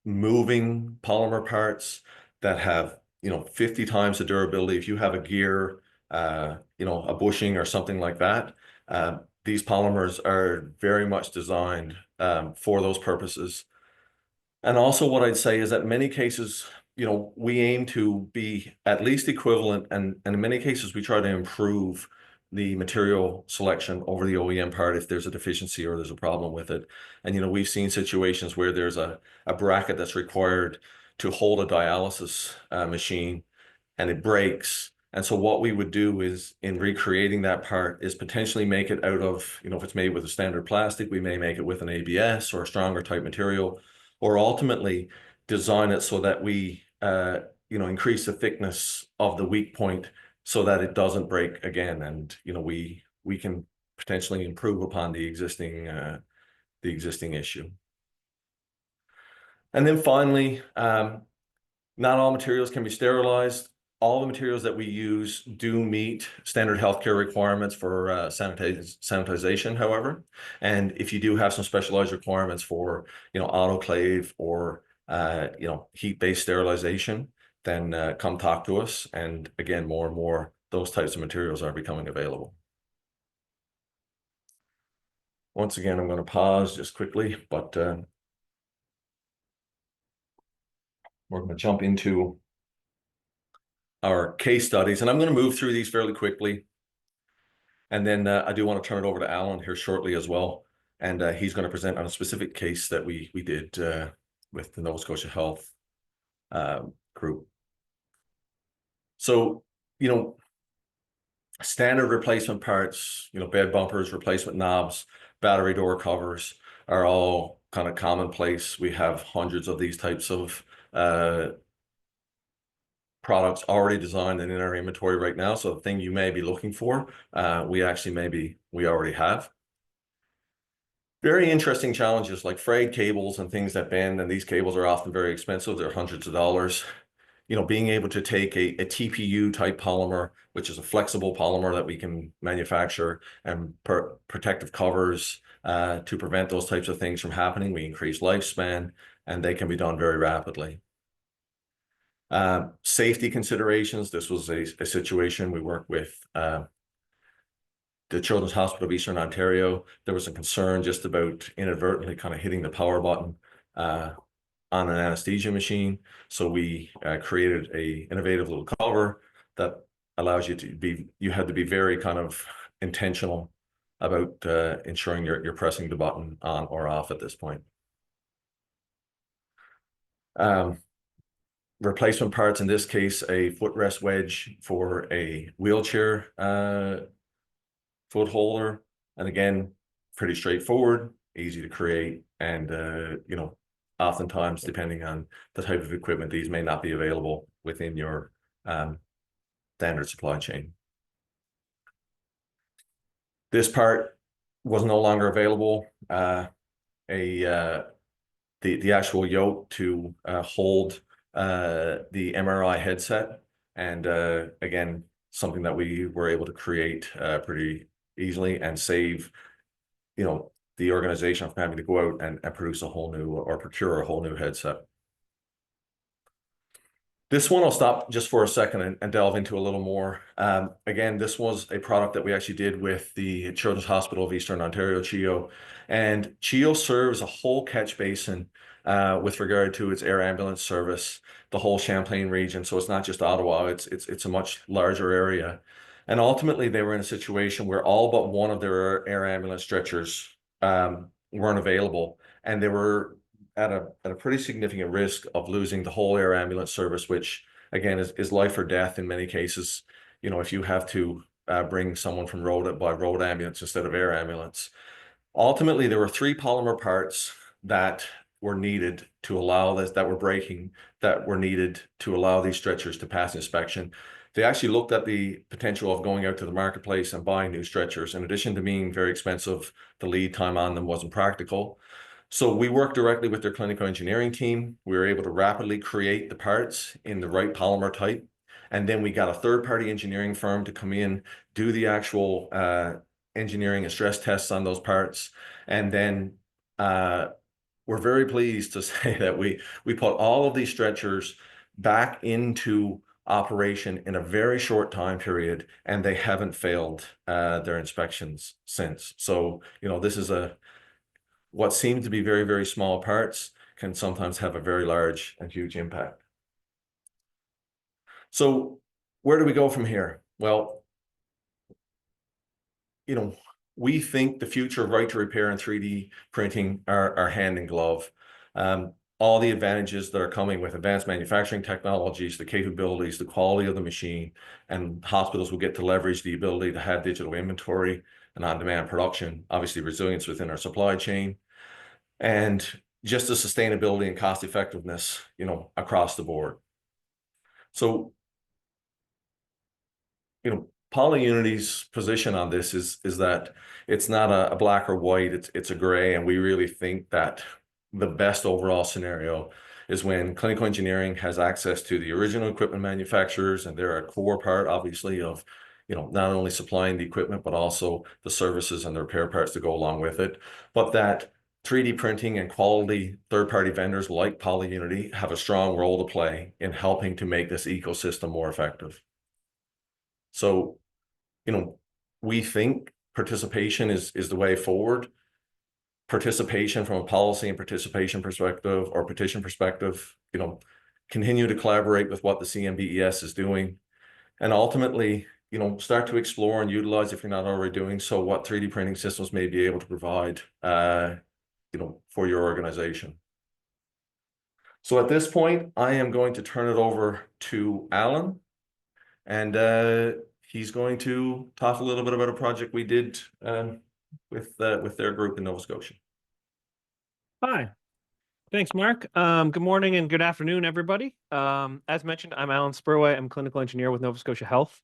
moving polymer parts that have 50 times the durability. If you have a gear, a bushing or something like that, these polymers are very much designed for those purposes. And also what I'd say is that in many cases, we aim to be at least equivalent, and in many cases we try to improve the material selection over the OEM part if there's a deficiency or there's a problem with it. And we've seen situations where there's a bracket that's required to hold a dialysis machine and it breaks. And so what we would do is, in recreating that part, is potentially make it out of, if it's made with a standard plastic, we may make it with an ABS or a stronger type material, or ultimately design it so that we, increase the thickness of the weak point so that it doesn't break again. And, we can potentially improve upon the existing issue. And then finally, not all materials can be sterilized. All the materials that we use do meet standard healthcare requirements for sanitization, however. And if you do have some specialized requirements for, autoclave or, heat-based sterilization, then come talk to us. And again, more and more, those types of materials are becoming available. Once again, I'm going to pause just quickly, but we're going to jump into our case studies, and I'm going to move through these fairly quickly. And then I do want to turn it over to Alan here shortly as well. And he's going to present on a specific case that we did with the Nova Scotia Health group. So, standard replacement parts, bed bumpers, replacement knobs, battery door covers are all kind of commonplace. We have hundreds of these types of products already designed and in our inventory right now. So the thing you may be looking for, we already have. Very interesting challenges like frayed cables and things that bend, and these cables are often very expensive. They're hundreds of dollars. You know, being able to take a TPU type polymer, which is a flexible polymer that we can manufacture, and protective covers to prevent those types of things from happening. We increase lifespan, and they can be done very rapidly. Safety considerations. This was a situation we worked with the Children's Hospital of Eastern Ontario. There was a concern just about inadvertently kind of hitting the power button on an anesthesia machine. So we created a innovative little cover that allows you to be, you had to be very kind of intentional about ensuring you're pressing the button on or off at this point. Replacement parts, in this case, a footrest wedge for a wheelchair foot holder. And again, pretty straightforward, easy to create. And, you know, oftentimes, depending on the type of equipment, these may not be available within your standard supply chain. This part was no longer available. The actual yoke to hold the MRI headset, and again, something that we were able to create pretty easily and save, you know, the organization from having to go out and produce a whole new or procure a whole new headset. This one I'll stop just for a second and delve into a little more. Again, this was a product that we actually did with the Children's Hospital of Eastern Ontario, CHEO. And CHEO serves a whole catch basin with regard to its air ambulance service, the whole Champlain region. So it's not just Ottawa, it's a much larger area. And ultimately, they were in a situation where all but one of their air ambulance stretchers weren't available. And they were at a pretty significant risk of losing the whole air ambulance service, which again is life or death in many cases. You know, if you have to bring someone from road by road ambulance instead of air ambulance. Ultimately, there were 3 polymer parts that were needed to allow this, that were breaking, that were needed to allow these stretchers to pass inspection. They actually looked at the potential of going out to the marketplace and buying new stretchers. In addition to being very expensive, the lead time on them wasn't practical. So we worked directly with their clinical engineering team. We were able to rapidly create the parts in the right polymer type. And then we got a third-party engineering firm to come in, do the actual engineering and stress tests on those parts. And then we're very pleased to say that we put all of these stretchers back into operation in a very short time period, and they haven't failed their inspections since. So, you know, this is what seems to be very, very small parts can sometimes have a very large and huge impact. So where do we go from here? Well, you know, we think the future of right to repair and 3D printing are hand in glove. All the advantages that are coming with advanced manufacturing technologies, the capabilities, the quality of the machine, and hospitals will get to leverage the ability to have digital inventory and on-demand production, obviously resilience within our supply chain, and just the sustainability and cost effectiveness, you know, across the board. So, you know, PolyUnity's position on this is that it's not a black or white, it's a gray, and we really think that the best overall scenario is when clinical engineering has access to the original equipment manufacturers, and they're a core part, obviously, of, you know, not only supplying the equipment, but also the services and the repair parts to go along with it, but that 3D printing and quality third-party vendors like PolyUnity have a strong role to play in helping to make this ecosystem more effective. So, you know, we think participation is the way forward. Participation from a policy and participation perspective or petition perspective, you know, continue to collaborate with what the CMBES is doing, and ultimately, you know, start to explore and utilize, if you're not already doing so, what 3D printing systems may be able to provide, you know, for your organization. So at this point, I am going to turn it over to Alan, and he's going to talk a little bit about a project we did with their group in Nova Scotia. Hi, thanks, Mark. Good morning and good afternoon, everybody. As mentioned, I'm Alan Spurway. I'm clinical engineer with Nova Scotia Health.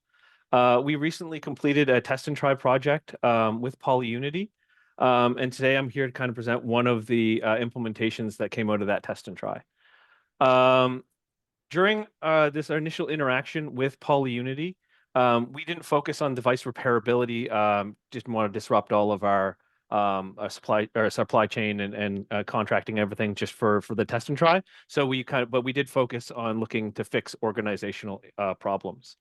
We recently completed a test and try project with PolyUnity. And today I'm here to kind of present one of the implementations that came out of that test and try. During this initial interaction with PolyUnity, we didn't focus on device repairability, didn't want to disrupt all of our supply chain and contracting everything just for the test and try. So but we did focus on looking to fix organizational problems.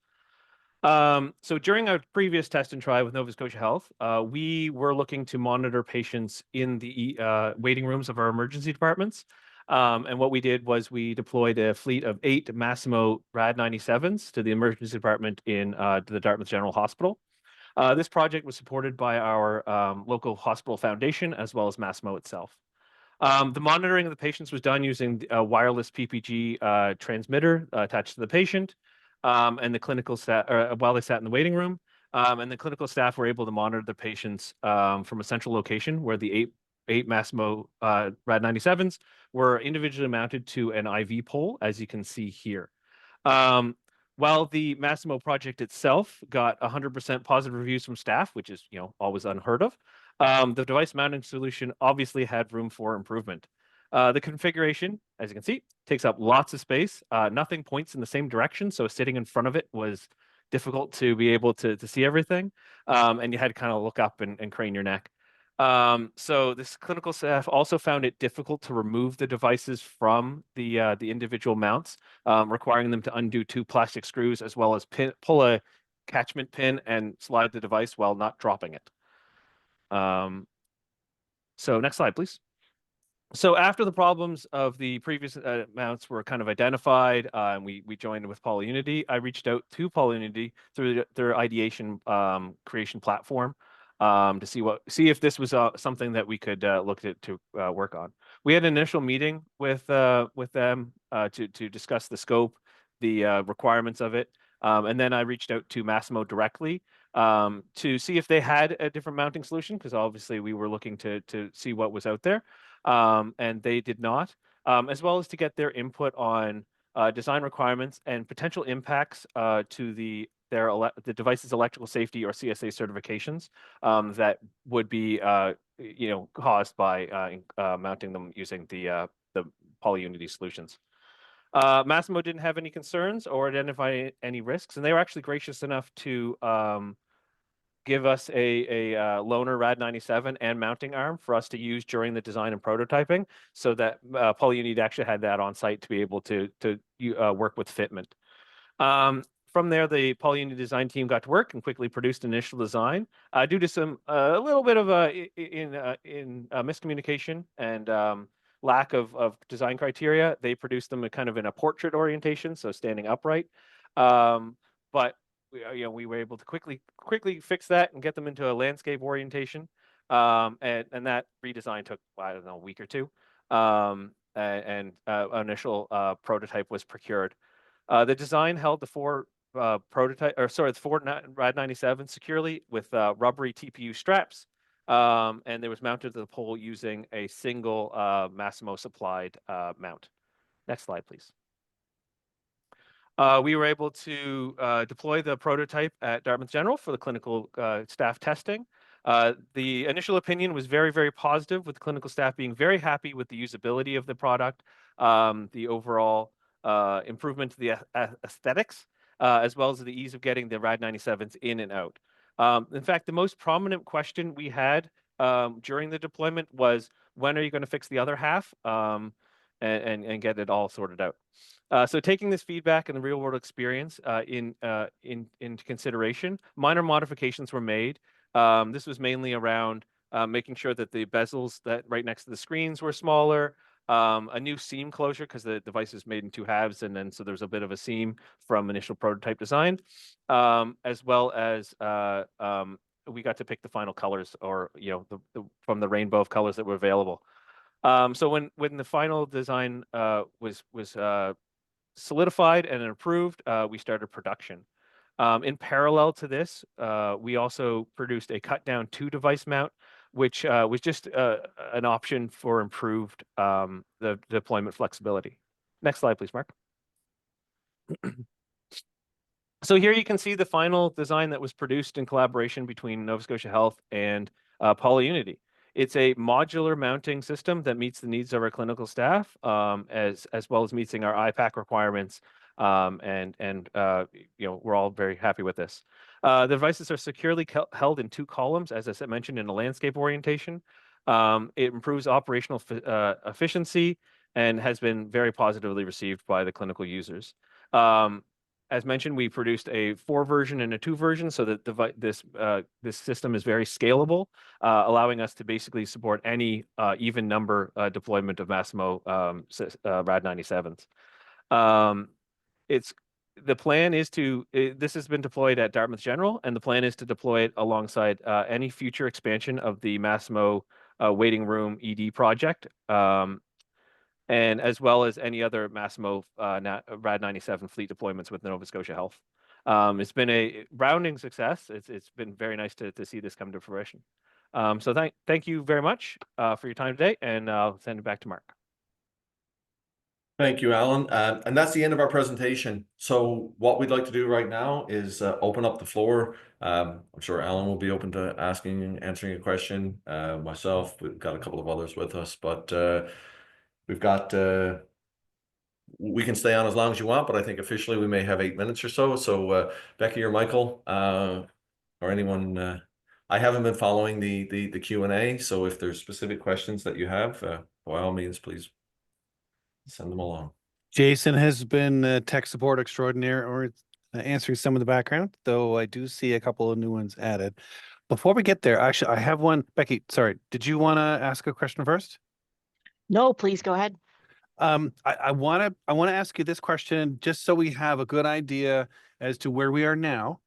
So during our previous test and try with Nova Scotia Health, we were looking to monitor patients in the waiting rooms of our emergency departments. And what we did was we deployed a fleet of 8 Massimo Rad-97s to the emergency department in the Dartmouth General Hospital. This project was supported by our local hospital foundation as well as Massimo itself. The monitoring of the patients was done using a wireless PPG transmitter attached to the patient, and the clinical staff while they sat in the waiting room. And the clinical staff were able to monitor the patients from a central location where the eight Massimo Rad-97s were individually mounted to an IV pole, as you can see here. While the Massimo project itself got 100% positive reviews from staff, which is always unheard of, the device mounting solution obviously had room for improvement. The configuration, as you can see, takes up lots of space. Nothing points in the same direction, so sitting in front of it was difficult to be able to see everything, and you had to kind of look up and crane your neck. So this clinical staff also found it difficult to remove the devices from the individual mounts, requiring them to undo 2 plastic screws as well as pull a catchment pin and slide the device while not dropping it. So next slide, please. So after the problems of the previous mounts were kind of identified, and we joined with PolyUnity, I reached out to PolyUnity through their ideation creation platform to see if this was something that we could look to work on. We had an initial meeting with them to discuss the scope, the requirements of it, and then I reached out to Massimo directly to see if they had a different mounting solution, because obviously we were looking to see what was out there. And they did not, as well as to get their input on design requirements and potential impacts to the device's electrical safety or CSA certifications that would be caused by mounting them using the PolyUnity solutions. Massimo didn't have any concerns or identify any risks, and they were actually gracious enough to give us a loaner Rad-97 and mounting arm for us to use during the design and prototyping, so that PolyUnity actually had that on site to be able to work with fitment. From there, the PolyUnity design team got to work and quickly produced an initial design. Due to a little bit of miscommunication and lack of design criteria, they produced them kind of in a portrait orientation, so standing upright. But we were able to quickly fix that and get them into a landscape orientation. And that redesign took, I don't know, a week or two. And initial prototype was procured. The design held the 4 Rad-97 securely with rubbery TPU straps, and it was mounted to the pole using a single Massimo supplied mount. Next slide, please. We were able to deploy the prototype at Dartmouth General for the clinical staff testing. The initial opinion was very, very positive, with clinical staff being very happy with the usability of the product, the overall improvement to the aesthetics, as well as the ease of getting the Rad-97s in and out. In fact, the most prominent question we had during the deployment was, when are you going to fix the other half and get it all sorted out? So taking this feedback and the real world experience into consideration, minor modifications were made. This was mainly around making sure that the bezels that right next to the screens were smaller, a new seam closure because the device is made in 2 halves, and then so there's a bit of a seam from initial prototype design, as well as we got to pick the final colors, or from the rainbow of colors that were available. So when the final design was solidified and approved, we started production. In parallel to this, we also produced a cut down 2 device mount, which was just an option for improved the deployment flexibility. Next slide, please, Mark. So here you can see the final design that was produced in collaboration between Nova Scotia Health and PolyUnity. It's a modular mounting system that meets the needs of our clinical staff, as well as meeting our IPAC requirements. We're all very happy with this. The devices are securely held in 2 columns, as I said, mentioned, in a landscape orientation. It improves operational efficiency and has been very positively received by the clinical users. As mentioned, we produced a 4 version and a 2 version, so that this system is very scalable, allowing us to basically support any even number deployment of Masimo Rad-97s. The plan is this has been deployed at Dartmouth General, and the plan is to deploy it alongside any future expansion of the Masimo waiting room ED project, and as well as any other Masimo Rad-97 fleet deployments with Nova Scotia Health. It's been a rounding success. It's been very nice to see this come to fruition. So thank you very much for your time today, and I'll send it back to Mark. Thank you, Alan. And that's the end of our presentation. So what we'd like to do right now is open up the floor. I'm sure Alan will be open to answering a question. Myself, we've got a couple of others with us, but we've got, we can stay on as long as you want, but I think officially we may have 8 minutes or so. So Becky or Michael, or anyone, I haven't been following the Q&A. So if there's specific questions that you have, by all means, please send them along. Jason has been tech support extraordinaire, or answering some of the background, though I do see a couple of new ones added. Before we get there, actually, I have one. Becky, sorry, did you want to ask a question first? No, please go ahead. I want to ask you this question just so we have a good idea as to where we are now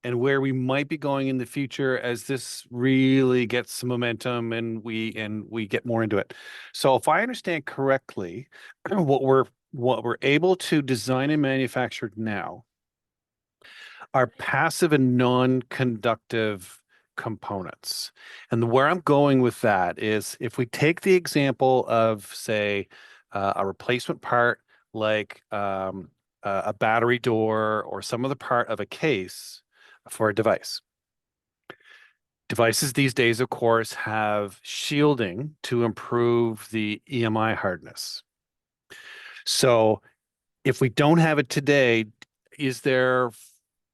and where we might be going in the future as this really gets some momentum and we get more into it. So if I understand correctly, what we're able to design and manufacture now are passive and non-conductive components. And where I'm going with that is, if we take the example of, say, a replacement part like a battery door or some other part of a case for a device. Devices these days, of course, have shielding to improve the EMI hardness. So if we don't have it today, is there,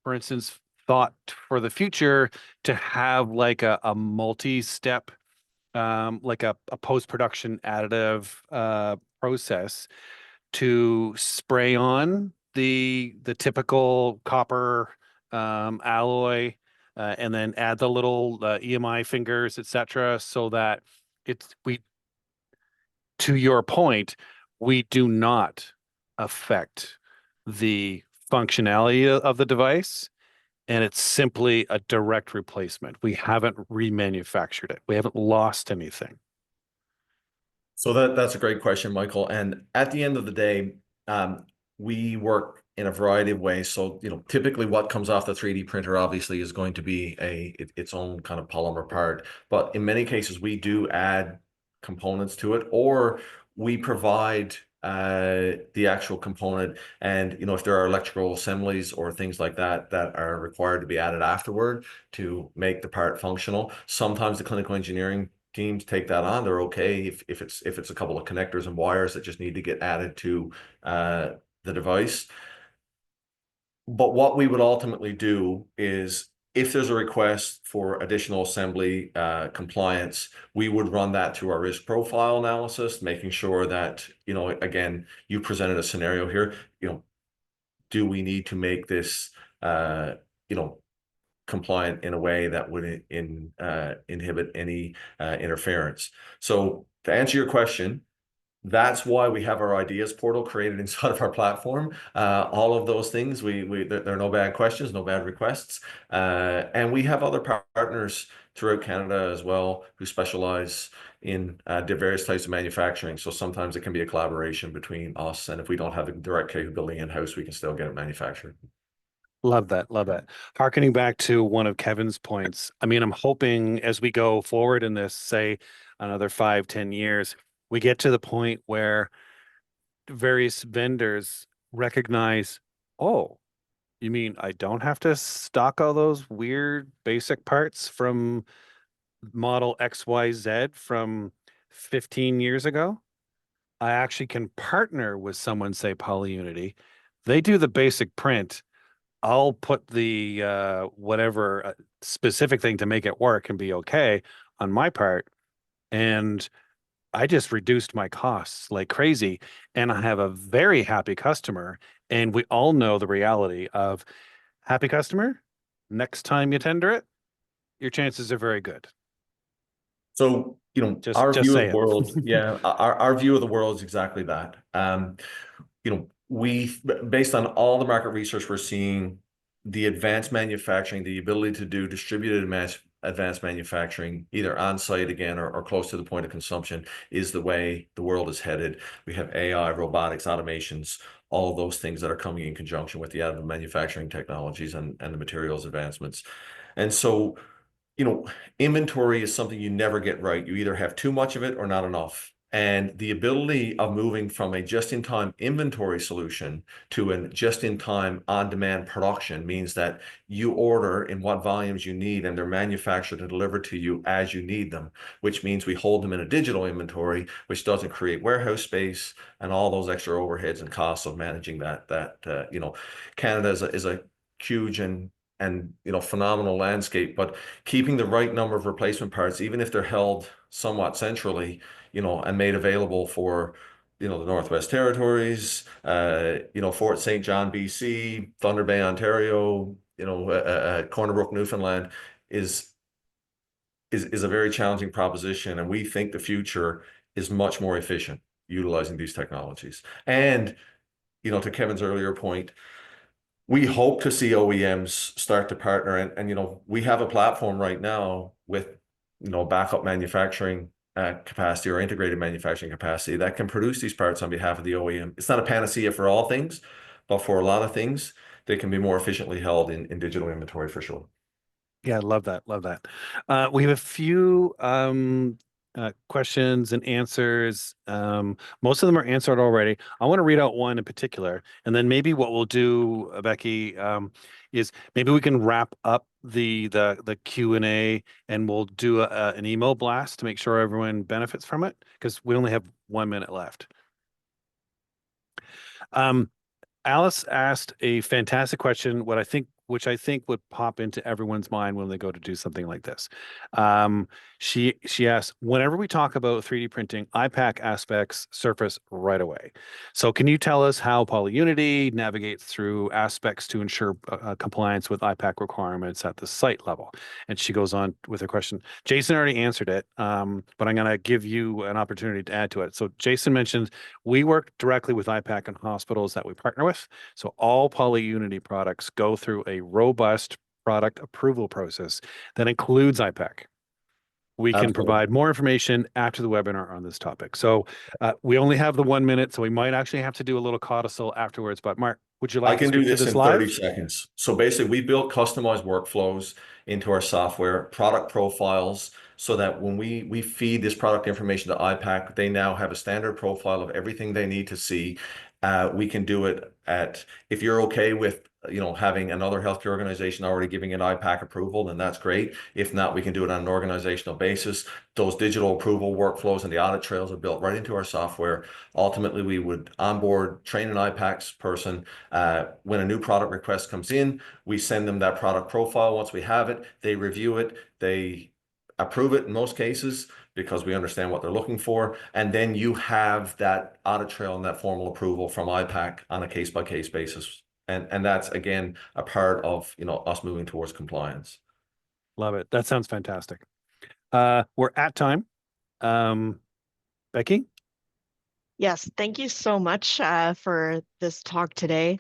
for instance, thought for the future to have like a multi-step, like a post-production additive process to spray on the typical copper alloy, and then add the little EMI fingers, etc., so that to your point, we do not affect the functionality of the device, and it's simply a direct replacement. We haven't remanufactured it. We haven't lost anything. So that's a great question, Michael. And at the end of the day, we work in a variety of ways. So, typically what comes off the 3D printer obviously is going to be its own kind of polymer part. But in many cases, we do add components to it, or we provide the actual component. And, if there are electrical assemblies or things like that that are required to be added afterward to make the part functional, sometimes the clinical engineering teams take that on. They're okay if it's a couple of connectors and wires that just need to get added to the device. But what we would ultimately do is, if there's a request for additional assembly compliance, we would run that through our risk profile analysis, making sure that, again, you presented a scenario here, do we need to make this, compliant in a way that would inhibit any interference. So to answer your question, that's why we have our ideas portal created inside of our platform. All of those things, there are no bad questions, no bad requests. And we have other partners throughout Canada as well who specialize in the various types of manufacturing. So sometimes it can be a collaboration between us, and if we don't have the direct capability in-house, we can still get it manufactured. Love that. Love that. Harkening back to one of Kevin's points, I mean, I'm hoping as we go forward in this, say, another 5-10 years, we get to the point where various vendors recognize, oh, you mean I don't have to stock all those weird basic parts from model XYZ from 15 years ago, I actually can partner with someone, say PolyUnity. They do the basic print. I'll put the whatever specific thing to make it work and be okay on my part. And I just reduced my costs like crazy. And I have a very happy customer. And we all know the reality of happy customer. Next time you tender it, your chances are very good. So, Just our view of the saying. world, yeah, our view of the world is exactly that. Based on all the market research we're seeing, the advanced manufacturing, the ability to do distributed advanced manufacturing, either on site again or close to the point of consumption, is the way the world is headed. We have AI, robotics, automations, all of those things that are coming in conjunction with the additive manufacturing technologies and the materials advancements. And so, inventory is something you never get right. You either have too much of it or not enough. And the ability of moving from a just-in-time inventory solution to a just-in-time on-demand production means that you order in what volumes you need and they're manufactured and delivered to you as you need them, which means we hold them in a digital inventory, which doesn't create warehouse space and all those extra overheads and costs of managing that. Canada is a huge and phenomenal landscape, but keeping the right number of replacement parts, even if they're held somewhat centrally, and made available for, the Northwest Territories, Fort St. John, BC, Thunder Bay, Ontario, Corner Brook, Newfoundland is a very challenging proposition. And we think the future is much more efficient utilizing these technologies. And, to Kevin's earlier point, we hope to see OEMs start to partner, and we have a platform right now with backup manufacturing capacity or integrated manufacturing capacity that can produce these parts on behalf of the OEM. It's not a panacea for all things, but for a lot of things, they can be more efficiently held in digital inventory for sure. Yeah, love that. Love that. We have a few questions and answers. Most of them are answered already. I want to read out one in particular, and then maybe what we'll do, Becky, is maybe we can wrap up the Q&A and we'll do an email blast to make sure everyone benefits from it, because we only have 1 minute left. Alice asked a fantastic question, which I think would pop into everyone's mind when they go to do something like this. She asked, whenever we talk about 3D printing, IPAC aspects surface right away. So can you tell us how PolyUnity navigates through aspects to ensure compliance with IPAC requirements at the site level? And she goes on with her question. Jason already answered it, but I'm going to give you an opportunity to add to it. So Jason mentioned we work directly with IPAC and hospitals that we partner with. So all PolyUnity products go through a robust product approval process that includes IPAC. We can Absolutely. provide more information after the webinar on this topic. So we only have the 1 minute, so we might actually have to do a little codicil afterwards. But Mark, would you like to speak to this live? 30 seconds. So basically, we built customized workflows into our software, product profiles, so that when we feed this product information to IPAC, they now have a standard profile of everything they need to see. We can do it if you're okay with having another healthcare organization already giving an IPAC approval, then that's great. If not, we can do it on an organizational basis. Those digital approval workflows and the audit trails are built right into our software. Ultimately, we would onboard, train an IPAC's person. When a new product request comes in, we send them that product profile. Once we have it, they review it, they approve it in most cases because we understand what they're looking for. And then you have that audit trail and that formal approval from IPAC on a case-by-case basis. And that's, again, a part of us moving towards compliance. Love it. That sounds fantastic. We're at time. Becky? Yes, thank you so much for this talk today.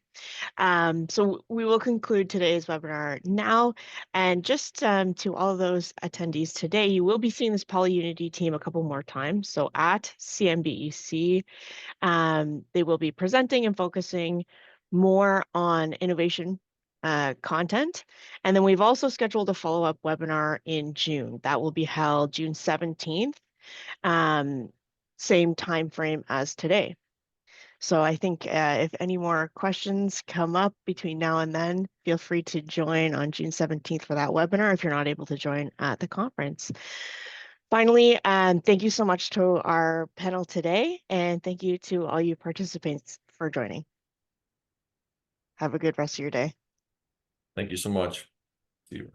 So we will conclude today's webinar now. And just to all of those attendees today, you will be seeing this PolyUnity team a couple more times. So at CMBEC, they will be presenting and focusing more on innovation content. And then we've also scheduled a follow-up webinar in June. That will be held June 17th, same time frame as today. So I think if any more questions come up between now and then, feel free to join on June 17th for that webinar if you're not able to join at the conference. Finally, thank you so much to our panel today, and thank you to all you participants for joining. Have a good rest of your day. Thank you so much. See you.